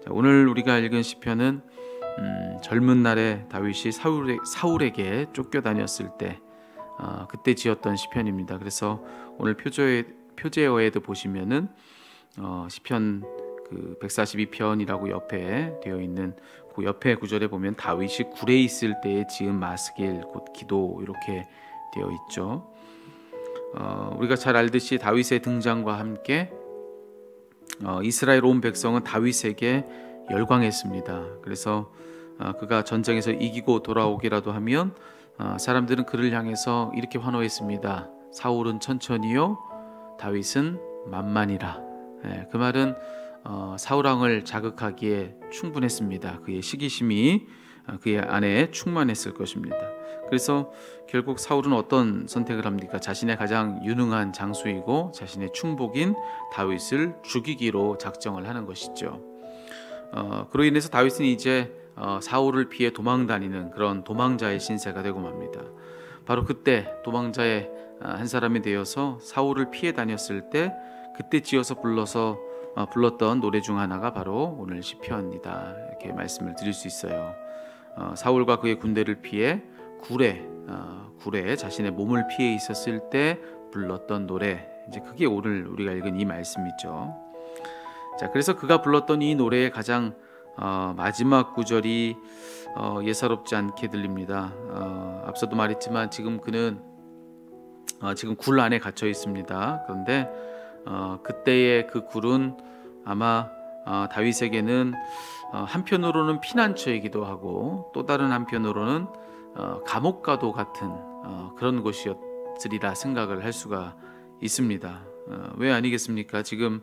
자, 오늘 우리가 읽은 시편은 젊은 날에 다윗이 사울에게 쫓겨다녔을 때 그때 지었던 시편입니다. 그래서 오늘 표제어에도 보시면은 시편 그 142편이라고 옆에 되어 있는 그 옆에 구절에 보면 다윗이 굴에 있을 때에 지은 마스길 곧 기도 이렇게 되어 있죠. 우리가 잘 알듯이 다윗의 등장과 함께 이스라엘 온 백성은 다윗에게 열광했습니다. 그래서 그가 전쟁에서 이기고 돌아오기라도 하면 사람들은 그를 향해서 이렇게 환호했습니다. 사울은 천천히요, 다윗은 만만이라. 그 말은 사울 왕을 자극하기에 충분했습니다. 그의 시기심이 그의 안에 충만했을 것입니다. 그래서 결국 사울은 어떤 선택을 합니까? 자신의 가장 유능한 장수이고 자신의 충복인 다윗을 죽이기로 작정을 하는 것이죠. 그로 인해서 다윗은 이제 사울을 피해 도망다니는 그런 도망자의 신세가 되고 맙니다. 바로 그때 도망자의 한 사람이 되어서 사울을 피해 다녔을 때 그때 지어서 불렀던 노래 중 하나가 바로 오늘 시편이다, 이렇게 말씀을 드릴 수 있어요. 사울과 그의 군대를 피해 굴에 자신의 몸을 피해 있었을 때 불렀던 노래, 이제 그게 오늘 우리가 읽은 이 말씀이죠. 자, 그래서 그가 불렀던 이 노래의 가장 마지막 구절이 예사롭지 않게 들립니다. 앞서도 말했지만 지금 그는 지금 굴 안에 갇혀 있습니다. 그런데 그때의 그 굴은 아마 다윗에게는 한편으로는 피난처이기도 하고 또 다른 한편으로는 감옥과도 같은 그런 곳이었으리라 생각을 할 수가 있습니다. 왜 아니겠습니까? 지금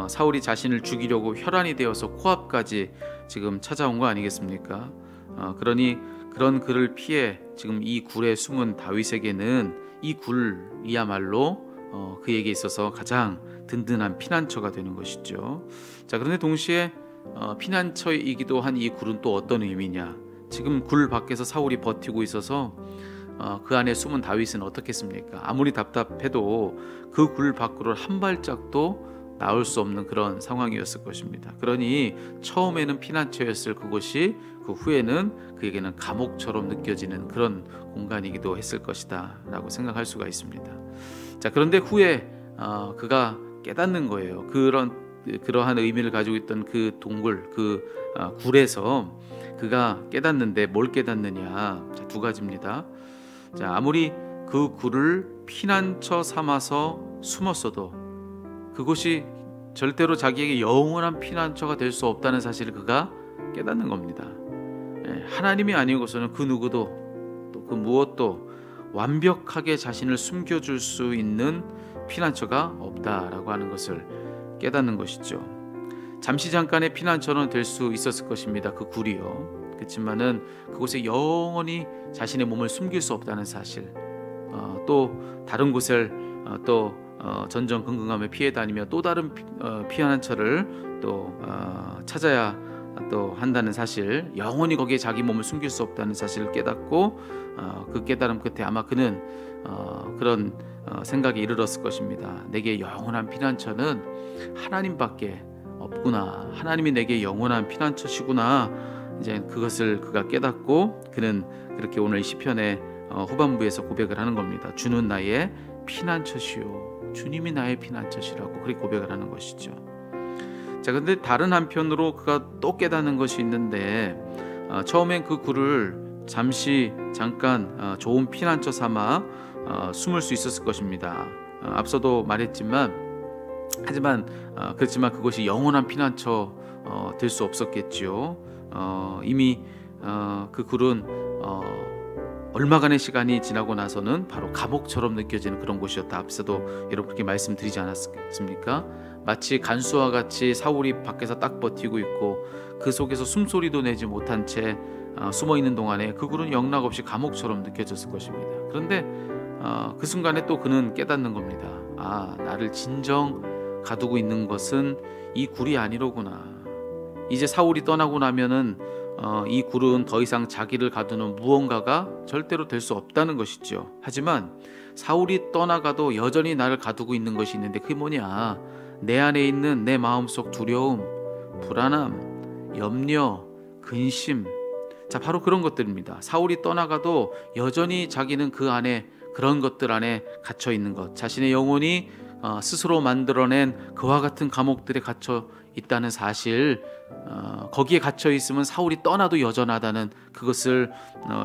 사울이 자신을 죽이려고 혈안이 되어서 코앞까지 지금 찾아온 거 아니겠습니까? 그러니 그런 그를 피해 지금 이 굴에 숨은 다윗에게는 이 굴이야말로 그에게 있어서 가장 든든한 피난처가 되는 것이죠. 자, 그런데 동시에 피난처이기도 한 이 굴은 또 어떤 의미냐? 지금 굴 밖에서 사울이 버티고 있어서 그 안에 숨은 다윗은 어떻겠습니까? 아무리 답답해도 그 굴 밖으로 한 발짝도 나올 수 없는 그런 상황이었을 것입니다. 그러니 처음에는 피난처였을 그곳이 그 후에는 그에게는 감옥처럼 느껴지는 그런 공간이기도 했을 것이다 라고 생각할 수가 있습니다. 자, 그런데 후에 그가 깨닫는 거예요. 그러한 의미를 가지고 있던 그 동굴, 그 굴에서 그가 깨닫는데 뭘 깨닫느냐? 자, 두 가지입니다. 자, 아무리 그 굴을 피난처 삼아서 숨었어도 그곳이 절대로 자기에게 영원한 피난처가 될 수 없다는 사실을 그가 깨닫는 겁니다. 하나님이 아니고서는 그 누구도 또 그 무엇도 완벽하게 자신을 숨겨줄 수 있는 피난처가 없다라고 하는 것을 깨닫는 것이죠. 잠시 잠깐의 피난처는 될 수 있었을 것입니다. 그 굴이요. 그렇지만은 그곳에 영원히 자신의 몸을 숨길 수 없다는 사실, 또 다른 곳을 또 전전긍긍하며 피해 다니며 또 다른 피난처를 또 찾아야 또 한다는 사실, 영원히 거기에 자기 몸을 숨길 수 없다는 사실을 깨닫고 그 깨달음 끝에 아마 그는 그런 생각에 이르렀을 것입니다. 내게 영원한 피난처는 하나님밖에 없구나. 하나님이 내게 영원한 피난처시구나. 이제 그것을 그가 깨닫고 그는 그렇게 오늘 이 시편의 후반부에서 고백을 하는 겁니다. 주는 나의 피난처시요, 주님이 나의 피난처시라고 그렇게 고백을 하는 것이죠. 자, 근데 다른 한편으로 그가 또 깨닫는 것이 있는데 처음엔 그 굴을 잠깐 좋은 피난처 삼아 숨을 수 있었을 것입니다. 앞서도 말했지만 그렇지만 그것이 영원한 피난처 될 수 없었겠지요. 이미 그 굴은 얼마간의 시간이 지나고 나서는 바로 감옥처럼 느껴지는 그런 곳이었다. 앞서도 여러분 그렇게 말씀드리지 않았습니까? 마치 간수와 같이 사울이 밖에서 딱 버티고 있고 그 속에서 숨소리도 내지 못한 채 숨어 있는 동안에 그 굴은 영락없이 감옥처럼 느껴졌을 것입니다. 그런데 그 순간에 또 그는 깨닫는 겁니다. 나를 진정 가두고 있는 것은 이 굴이 아니로구나. 이제 사울이 떠나고 나면은 이 굴은 더 이상 자기를 가두는 무언가가 절대로 될 수 없다는 것이죠. 하지만 사울이 떠나가도 여전히 나를 가두고 있는 것이 있는데 그게 뭐냐? 내 안에 있는 내 마음속 두려움, 불안함, 염려, 근심, 자 바로 그런 것들입니다. 사울이 떠나가도 여전히 자기는 그 안에 그런 것들 안에 갇혀 있는 것, 자신의 영혼이 스스로 만들어낸 그와 같은 감옥들에 갇혀 있다는 사실, 거기에 갇혀 있으면 사울이 떠나도 여전하다는 그것을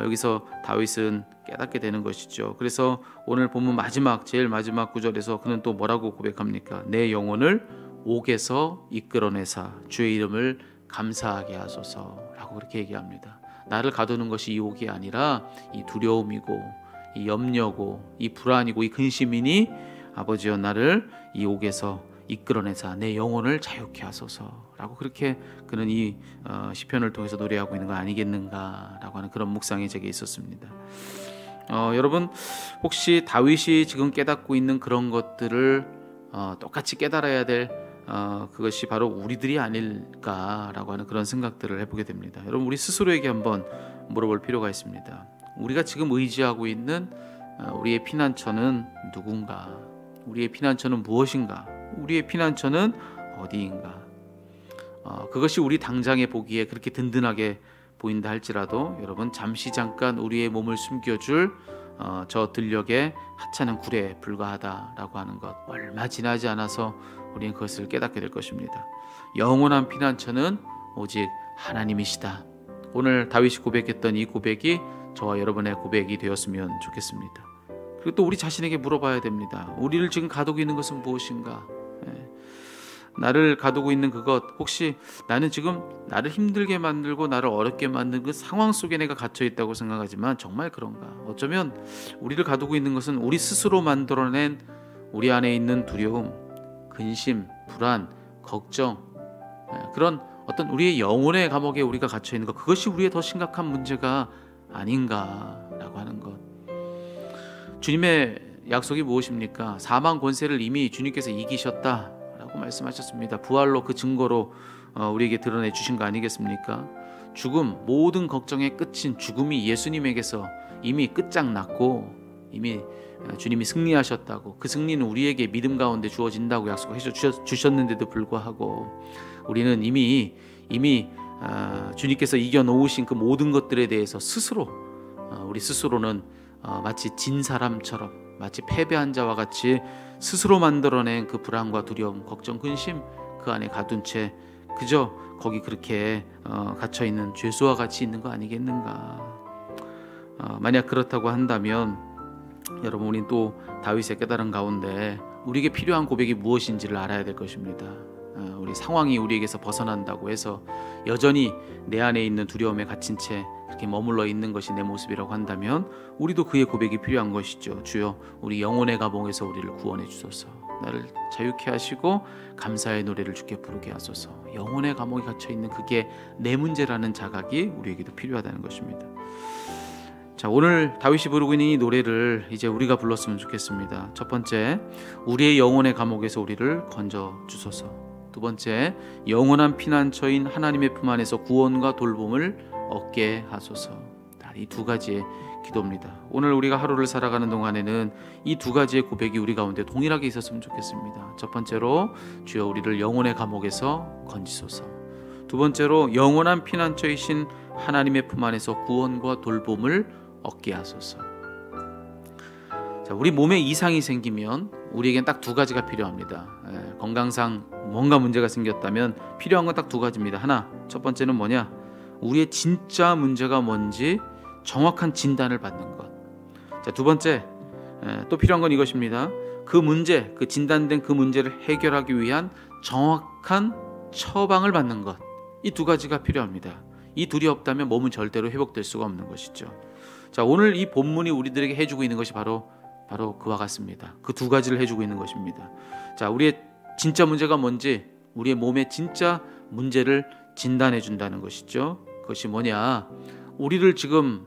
여기서 다윗은 깨닫게 되는 것이죠. 그래서 오늘 본문 제일 마지막 구절에서 그는 또 뭐라고 고백합니까? 내 영혼을 옥에서 이끌어내사 주의 이름을 감사하게 하소서라고 그렇게 얘기합니다. 나를 가두는 것이 이 옥이 아니라 이 두려움이고 이 염려고 이 불안이고 이 근심이니 아버지여 나를 이 옥에서 이끌어내사 내 영혼을 자유케 하소서라고 그렇게 그는 이 시편을 통해서 노래하고 있는 거 아니겠는가라고 하는 그런 묵상이 제게 있었습니다. 여러분 혹시 다윗이 지금 깨닫고 있는 그런 것들을 똑같이 깨달아야 될 그것이 바로 우리들이 아닐까라고 하는 그런 생각들을 해보게 됩니다. 여러분 우리 스스로에게 한번 물어볼 필요가 있습니다. 우리가 지금 의지하고 있는 우리의 피난처는 누군가? 우리의 피난처는 무엇인가? 우리의 피난처는 어디인가? 그것이 우리 당장에 보기에 그렇게 든든하게 보인다 할지라도 여러분 잠깐 우리의 몸을 숨겨줄 저 들녘의 하찮은 굴에 불과하다라고 하는 것, 얼마 지나지 않아서 우리는 그것을 깨닫게 될 것입니다. 영원한 피난처는 오직 하나님이시다. 오늘 다윗이 고백했던 이 고백이 저와 여러분의 고백이 되었으면 좋겠습니다. 그리고 또 우리 자신에게 물어봐야 됩니다. 우리를 지금 가두고 있는 것은 무엇인가? 나를 가두고 있는 그것, 혹시 나는 지금 나를 힘들게 만들고 나를 어렵게 만든 그 상황 속에 내가 갇혀 있다고 생각하지만 정말 그런가? 어쩌면 우리를 가두고 있는 것은 우리 스스로 만들어낸 우리 안에 있는 두려움, 근심, 불안, 걱정, 그런 어떤 우리의 영혼의 감옥에 우리가 갇혀 있는 것, 그것이 우리의 더 심각한 문제가 아닌가라고 하는 것. 주님의 약속이 무엇입니까? 사망 권세를 이미 주님께서 이기셨다라고 말씀하셨습니다. 부활로 그 증거로 우리에게 드러내 주신 거 아니겠습니까? 죽음, 모든 걱정의 끝인 죽음이 예수님에게서 이미 끝장났고 이미 주님이 승리하셨다고, 그 승리는 우리에게 믿음 가운데 주어진다고 약속해 주셨는데도 불구하고 우리는 이미 주님께서 이겨놓으신 그 모든 것들에 대해서 스스로 우리 스스로는 마치 진 사람처럼, 마치 패배한 자와 같이 스스로 만들어낸 그 불안과 두려움, 걱정, 근심 그 안에 가둔 채 그저 거기 그렇게 갇혀있는 죄수와 같이 있는 거 아니겠는가. 만약 그렇다고 한다면 여러분 우린 또 다윗의 깨달은 가운데 우리에게 필요한 고백이 무엇인지를 알아야 될 것입니다. 우리 상황이 우리에게서 벗어난다고 해서 여전히 내 안에 있는 두려움에 갇힌 채 그렇게 머물러 있는 것이 내 모습이라고 한다면 우리도 그의 고백이 필요한 것이죠. 주여 우리 영혼의 감옥에서 우리를 구원해 주소서. 나를 자유케 하시고 감사의 노래를 주께 부르게 하소서. 영혼의 감옥에 갇혀 있는 그게 내 문제라는 자각이 우리에게도 필요하다는 것입니다. 자, 오늘 다윗이 부르고 있는 이 노래를 이제 우리가 불렀으면 좋겠습니다. 첫 번째, 우리의 영혼의 감옥에서 우리를 건져 주소서. 두 번째, 영원한 피난처인 하나님의 품 안에서 구원과 돌봄을 얻게 하소서. 이 두 가지의 기도입니다. 오늘 우리가 하루를 살아가는 동안에는 이 두 가지의 고백이 우리 가운데 동일하게 있었으면 좋겠습니다. 첫 번째로 주여 우리를 영혼의 감옥에서 건지소서. 두 번째로 영원한 피난처이신 하나님의 품 안에서 구원과 돌봄을 얻게 하소서. 자, 우리 몸에 이상이 생기면 우리에겐 딱 두 가지가 필요합니다. 건강상 뭔가 문제가 생겼다면 필요한 건 딱 두 가지입니다. 하나, 첫 번째는 뭐냐? 우리의 진짜 문제가 뭔지 정확한 진단을 받는 것. 자, 두 번째, 또 필요한 건 이것입니다. 그 문제, 그 진단된 그 문제를 해결하기 위한 정확한 처방을 받는 것. 이 두 가지가 필요합니다. 이 둘이 없다면 몸은 절대로 회복될 수가 없는 것이죠. 자, 오늘 이 본문이 우리들에게 해주고 있는 것이 바로 그와 같습니다. 그 두 가지를 해주고 있는 것입니다. 자, 우리의 진짜 문제가 뭔지, 우리의 몸의 진짜 문제를 진단해 준다는 것이죠. 그것이 뭐냐? 우리를 지금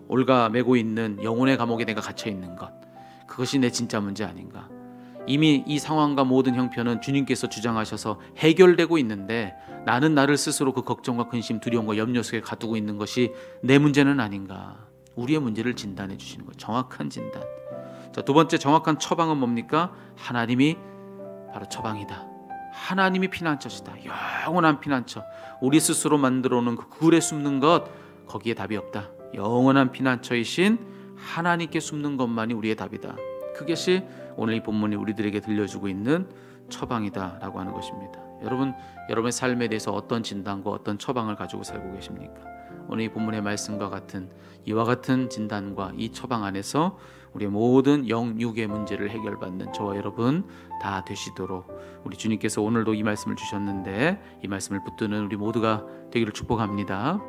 올가매고 있는 영혼의 감옥에 내가 갇혀 있는 것, 그것이 내 진짜 문제 아닌가? 이미 이 상황과 모든 형편은 주님께서 주장하셔서 해결되고 있는데 나는 나를 스스로 그 걱정과 근심, 두려움과 염려 속에 가두고 있는 것이 내 문제는 아닌가? 우리의 문제를 진단해 주시는 것, 정확한 진단. 자, 두 번째 정확한 처방은 뭡니까? 하나님이 바로 처방이다. 하나님이 피난처시다. 영원한 피난처. 우리 스스로 만들어 놓은 그 굴에 숨는 것, 거기에 답이 없다. 영원한 피난처이신 하나님께 숨는 것만이 우리의 답이다. 그것이 오늘 이 본문이 우리들에게 들려주고 있는 처방이다라고 하는 것입니다. 여러분의 삶에 대해서 어떤 진단과 어떤 처방을 가지고 살고 계십니까? 오늘 이 본문의 말씀과 같은 이와 같은 진단과 이 처방 안에서 우리의 모든 영육의 문제를 해결받는 저와 여러분 다 되시도록 우리 주님께서 오늘도 이 말씀을 주셨는데 이 말씀을 붙드는 우리 모두가 되기를 축복합니다.